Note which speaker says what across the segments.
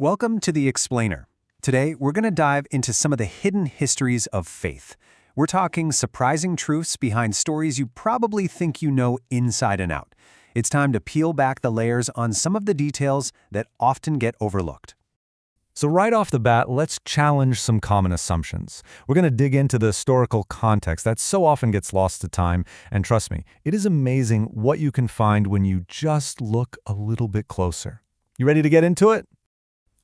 Speaker 1: Welcome to The Explainer. Today, we're going to dive into some of the hidden histories of faith. We're talking surprising truths behind stories you probably think you know inside and out. It's time to peel back the layers on some of the details that often get overlooked.
Speaker 2: So right off the bat, let's challenge some common assumptions. We're going to dig into the historical context that so often gets lost to time, and trust me, it is amazing what you can find when you just look a little bit closer. You ready to get into it?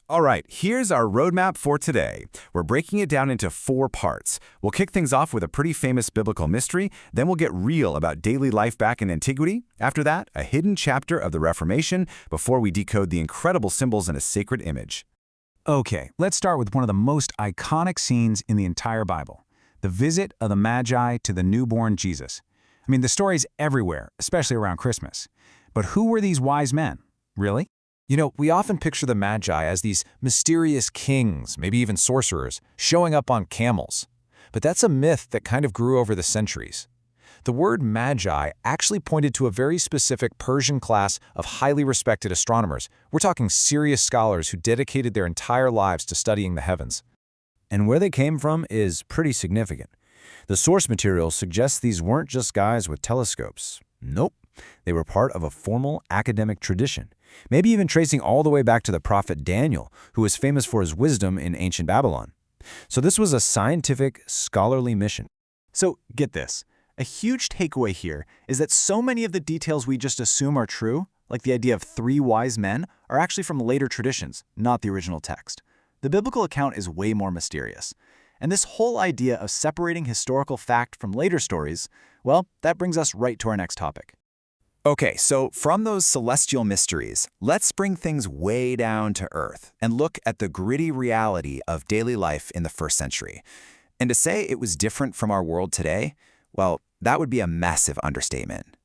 Speaker 3: All right, here's our roadmap for today. We're breaking it down into 4 parts. We'll kick things off with a pretty famous biblical mystery, then we'll get real about daily life back in antiquity. After that, a hidden chapter of the Reformation before we decode the incredible symbols in a sacred image.
Speaker 1: Okay, let's start with one of the most iconic scenes in the entire Bible, the visit of the Magi to the newborn Jesus. I mean, the story's everywhere, especially around Christmas. But who were these wise men? Really?
Speaker 4: You know, we often picture the Magi as these mysterious kings, maybe even sorcerers, showing up on camels. But that's a myth that kind of grew over the centuries. The word Magi actually pointed to a very specific Persian class of highly respected astronomers. We're talking serious scholars who dedicated their entire lives to studying the heavens.
Speaker 5: And where they came from is pretty significant. The source material suggests these weren't just guys with telescopes. Nope. They were part of a formal academic tradition, maybe even tracing all the way back to the prophet Daniel, who was famous for his wisdom in ancient Babylon. So this was a scientific, scholarly mission.
Speaker 6: So get this. A huge takeaway here is that so many of the details we just assume are true, like the idea of 3 wise men, are actually from later traditions, not the original text. The biblical account is way more mysterious. And this whole idea of separating historical fact from later stories, well, that brings us right to our next topic.
Speaker 3: Okay, so from those celestial mysteries, let's bring things way down to earth and look at the gritty reality of daily life in the first century. And to say it was different from our world today, well, that would be a massive understatement.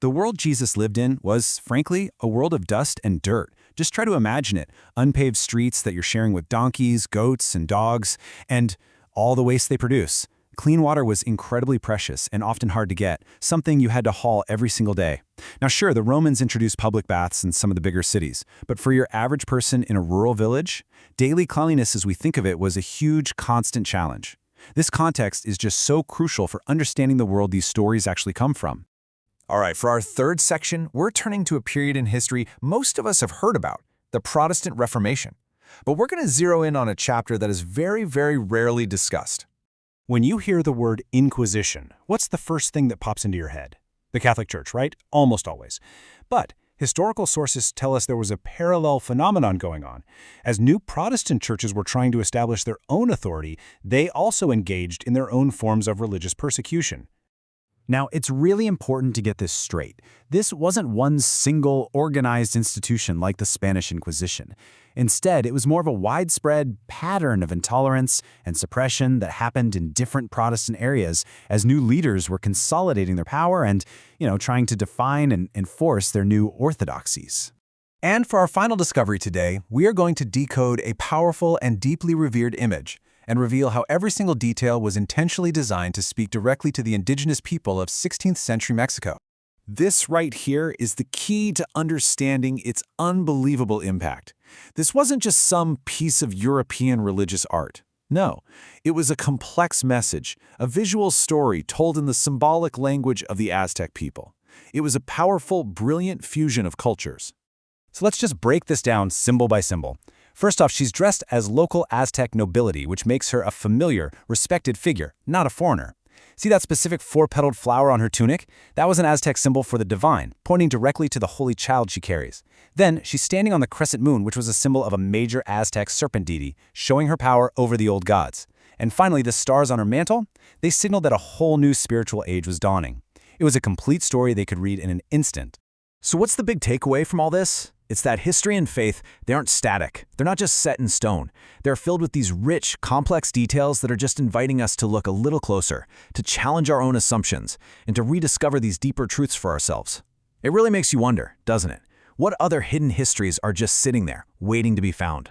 Speaker 1: The world Jesus lived in was, frankly, a world of dust and dirt. Just try to imagine it. Unpaved streets that you're sharing with donkeys, goats, and dogs, and all the waste they produce. Clean water was incredibly precious and often hard to get, something you had to haul every single day. Now sure, the Romans introduced public baths in some of the bigger cities, but for your average person in a rural village, daily cleanliness as we think of it was a huge, constant challenge. This context is just so crucial for understanding the world these stories actually come from.
Speaker 4: All right, for our third section, we're turning to a period in history most of us have heard about, the Protestant Reformation. But we're going to zero in on a chapter that is very, very rarely discussed.
Speaker 1: When you hear the word Inquisition, what's the first thing that pops into your head? The Catholic Church, right? Almost always. But historical sources tell us there was a parallel phenomenon going on. As new Protestant churches were trying to establish their own authority, they also engaged in their own forms of religious persecution. Now, it's really important to get this straight. This wasn't one single organized institution like the Spanish Inquisition. Instead, it was more of a widespread pattern of intolerance and suppression that happened in different Protestant areas as new leaders were consolidating their power and, trying to define and enforce their new orthodoxies.
Speaker 4: And for our final discovery today, we are going to decode a powerful and deeply revered image and reveal how every single detail was intentionally designed to speak directly to the indigenous people of 16th century Mexico. This right here is the key to understanding its unbelievable impact. This wasn't just some piece of European religious art. No, it was a complex message, a visual story told in the symbolic language of the Aztec people. It was a powerful, brilliant fusion of cultures.
Speaker 1: So let's just break this down symbol by symbol. First off, she's dressed as local Aztec nobility, which makes her a familiar, respected figure, not a foreigner. See that specific 4-petaled flower on her tunic? That was an Aztec symbol for the divine, pointing directly to the holy child she carries. Then, she's standing on the crescent moon, which was a symbol of a major Aztec serpent deity, showing her power over the old gods. And finally, the stars on her mantle? They signaled that a whole new spiritual age was dawning. It was a complete story they could read in an instant.
Speaker 5: So what's the big takeaway from all this? It's that history and faith, they aren't static. They're not just set in stone. They're filled with these rich, complex details that are just inviting us to look a little closer, to challenge our own assumptions, and to rediscover these deeper truths for ourselves. It really makes you wonder, doesn't it? What other hidden histories are just sitting there, waiting to be found?